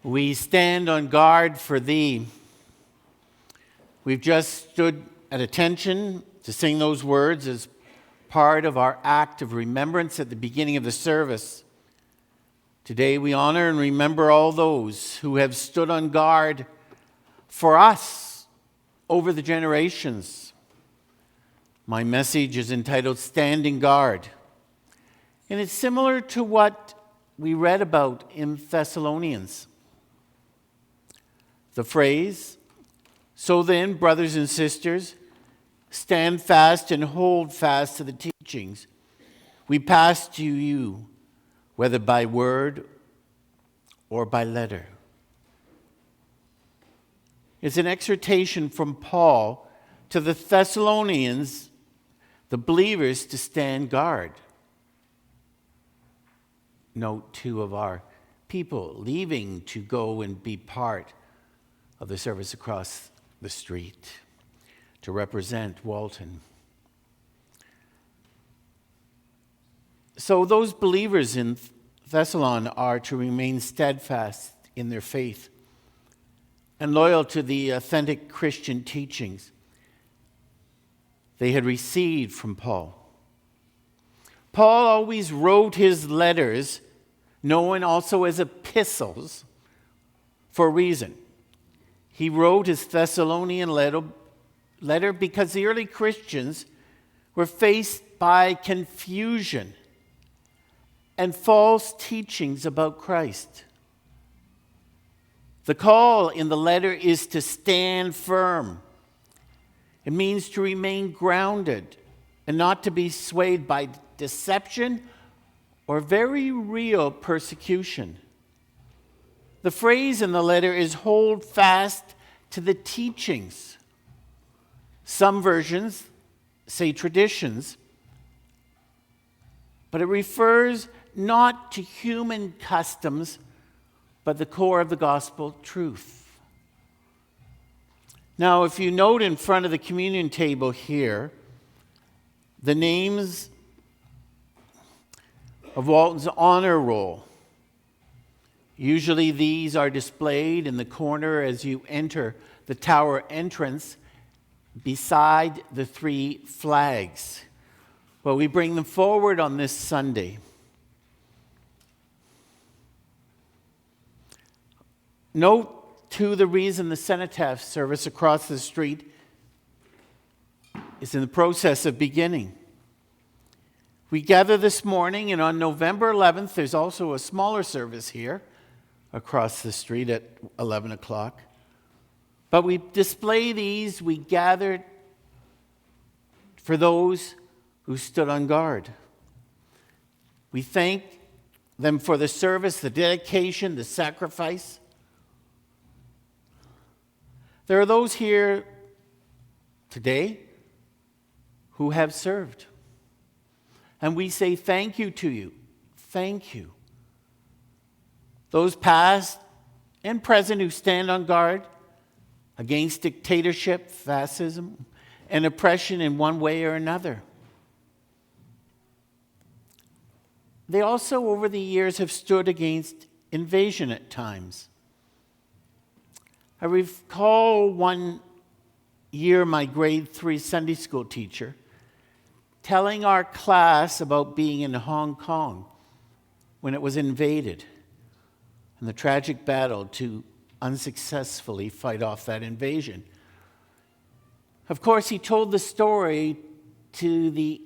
We stand on guard for thee. We've just stood at attention to sing those words as part of our act of remembrance at the beginning of the service. Today we honor and remember all those who have stood on guard for us over the generations. My message is entitled Standing Guard, and it's similar to what we read about in Thessalonians. The phrase, "So then, brothers and sisters, stand fast and hold fast to the teachings we pass to you, whether by word or by letter." It's an exhortation from Paul to the Thessalonians, the believers, to stand guard. Note two of our people leaving to go and be part of the service across the street to represent Walton. So those believers in Thessalon are to remain steadfast in their faith and loyal to the authentic Christian teachings they had received from Paul. Paul always wrote his letters, known also as epistles, for a reason. He wrote his Thessalonian letter because the early Christians were faced by confusion and false teachings about Christ. The call in the letter is to stand firm. It means to remain grounded and not to be swayed by deception or very real persecution. The phrase in the letter is hold fast to the teachings. Some versions say traditions, but it refers not to human customs, but the core of the gospel truth. Now, if you note in front of the communion table here, the names of Walton's honor roll. Usually these are displayed in the corner as you enter the tower entrance beside the three flags. Well, we bring them forward on this Sunday. Note, too, the reason the cenotaph service across the street is in the process of beginning. We gather this morning, and on November 11th, there's also a smaller service here across the street at 11 o'clock. But we display these, we gathered for those who stood on guard. We thank them for the service, the dedication, the sacrifice. There are those here today who have served. And we say thank you to you. Thank you. Those past and present who stand on guard against dictatorship, fascism, and oppression in one way or another. They also, over the years, have stood against invasion at times. I recall one year my grade 3 Sunday school teacher telling our class about being in Hong Kong when it was invaded and the tragic battle to unsuccessfully fight off that invasion. Of course, he told the story to the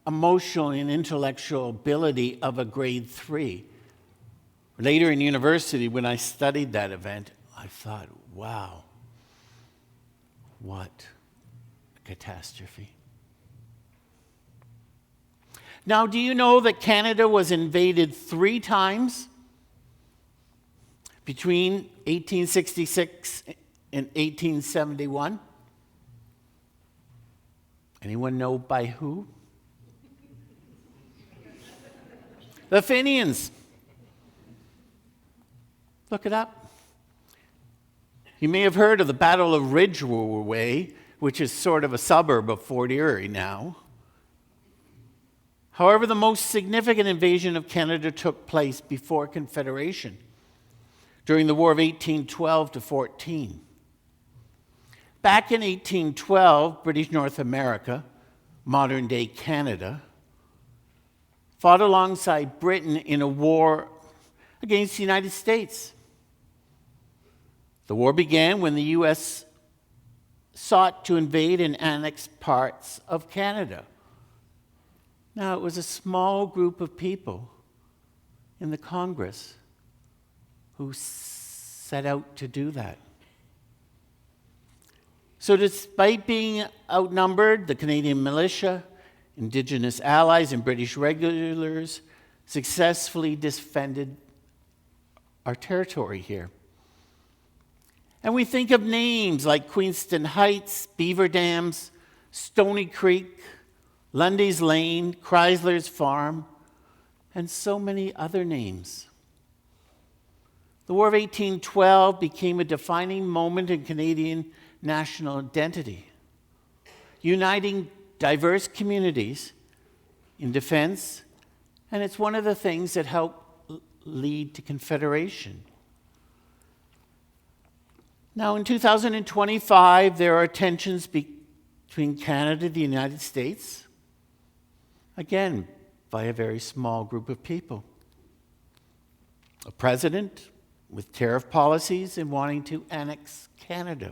emotional and intellectual ability of a grade 3. Later in university, when I studied that event, I thought, wow, what a catastrophe. Now, do you know that Canada was invaded 3 times between 1866 and 1871? Anyone know by who? The Fenians. Look it up. You may have heard of the Battle of Ridgeway, which is sort of a suburb of Fort Erie now. However, the most significant invasion of Canada took place before Confederation. during the War of 1812 to 14. Back in 1812, British North America, modern-day Canada, fought alongside Britain in a war against the United States. The war began when the U.S. sought to invade and annex parts of Canada. Now, it was a small group of people in the Congress who set out to do that. So despite being outnumbered, the Canadian militia, Indigenous allies, and British regulars successfully defended our territory here. And we think of names like Queenston Heights, Beaver Dams, Stony Creek, Lundy's Lane, Chrysler's Farm, and so many other names. The War of 1812 became a defining moment in Canadian national identity, uniting diverse communities in defense, and it's one of the things that helped lead to Confederation. Now, in 2025, there are tensions between Canada and the United States, again, by a very small group of people. A president with tariff policies and wanting to annex Canada.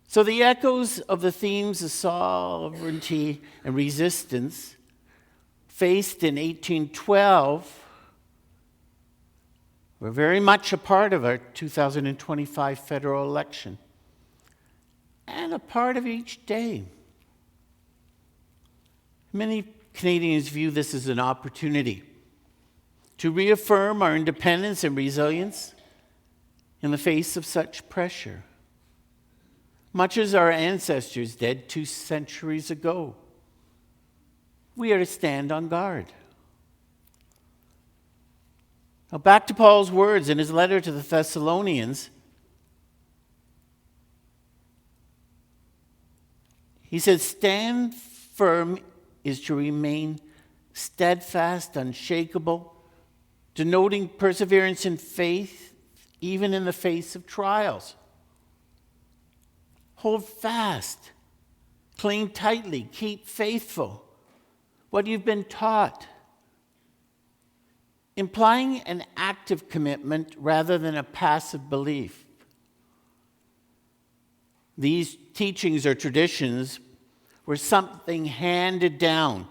So the echoes of the themes of sovereignty and resistance faced in 1812 were very much a part of our 2025 federal election and a part of each day. Many Canadians view this as an opportunity to reaffirm our independence and resilience in the face of such pressure. Much as our ancestors did 2 centuries ago, we are to stand on guard. Now, back to Paul's words in his letter to the Thessalonians. He says, "Stand firm is to remain steadfast, unshakable, denoting perseverance in faith, even in the face of trials. Hold fast, cling tightly, keep faithful what you've been taught," implying an active commitment rather than a passive belief. These teachings or traditions were something handed down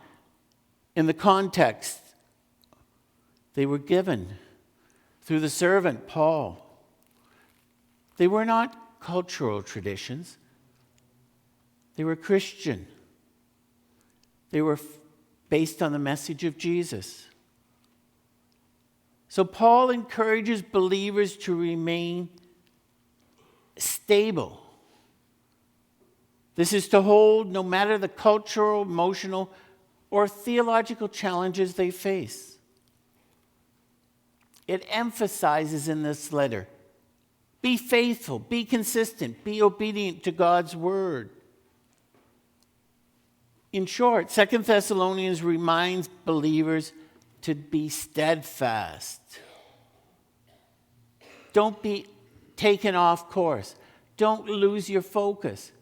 in the context they were given through the servant Paul. They were not cultural traditions. They were Christian. They were based on the message of Jesus. So Paul encourages believers to remain stable. This is to hold no matter the cultural, emotional, or theological challenges they face. It emphasizes in this letter, be faithful, be consistent, be obedient to God's word. In short, 2 Thessalonians reminds believers to be steadfast. Don't be taken off course. Don't lose your focus.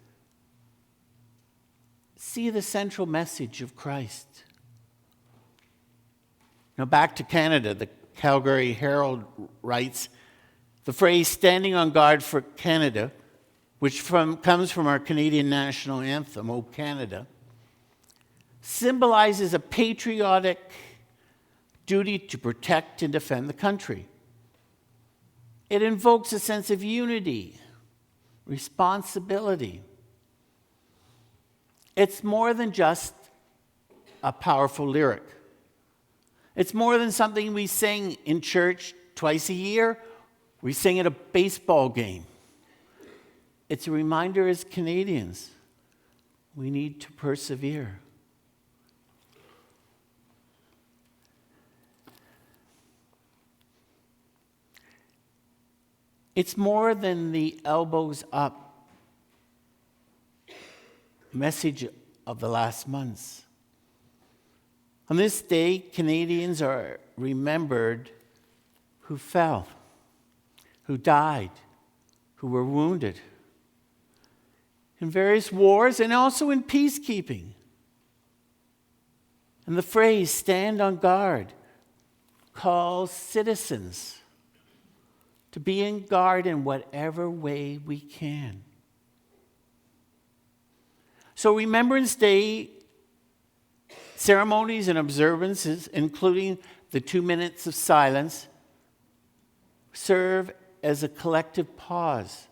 See the central message of Christ. Now back to Canada, the Calgary Herald writes, the phrase "standing on guard for Canada," which comes from our Canadian national anthem, O Canada, symbolizes a patriotic duty to protect and defend the country. It invokes a sense of unity, responsibility. It's more than just a powerful lyric. It's more than something we sing in church twice a year. We sing at a baseball game. It's a reminder as Canadians, we need to persevere. It's more than the elbows up message of the last months. On this day, Canadians are remembered who fell. who died, who were wounded in various wars and also in peacekeeping. And the phrase, stand on guard, calls citizens to be in guard in whatever way we can. So Remembrance Day ceremonies and observances, including the 2 minutes of silence, serve as a collective pause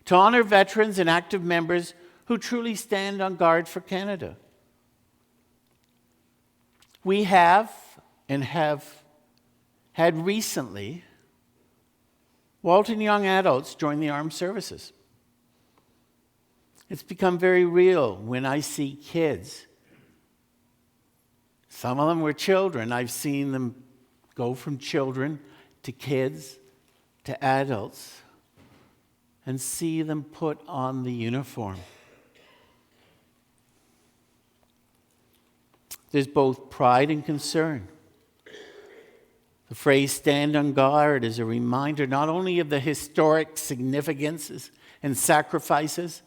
to honor veterans and active members who truly stand on guard for Canada. We have and have had recently Walton young adults join the armed services. It's become very real when I see kids. Some of them were children. I've seen them go from children to kids to adults and see them put on the uniform. There's both pride and concern. The phrase stand on guard is a reminder not only of the historic significances and sacrifices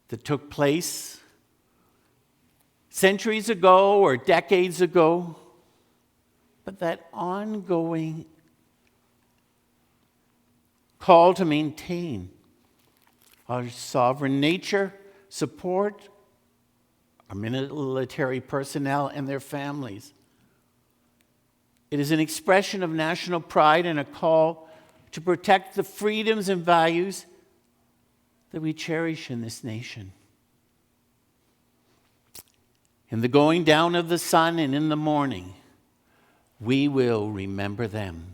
that took place centuries ago or decades ago, but that ongoing call to maintain our sovereign nature, support our military personnel and their families. It is an expression of national pride and a call to protect the freedoms and values that we cherish in this nation. In the going down of the sun and in the morning, we will remember them.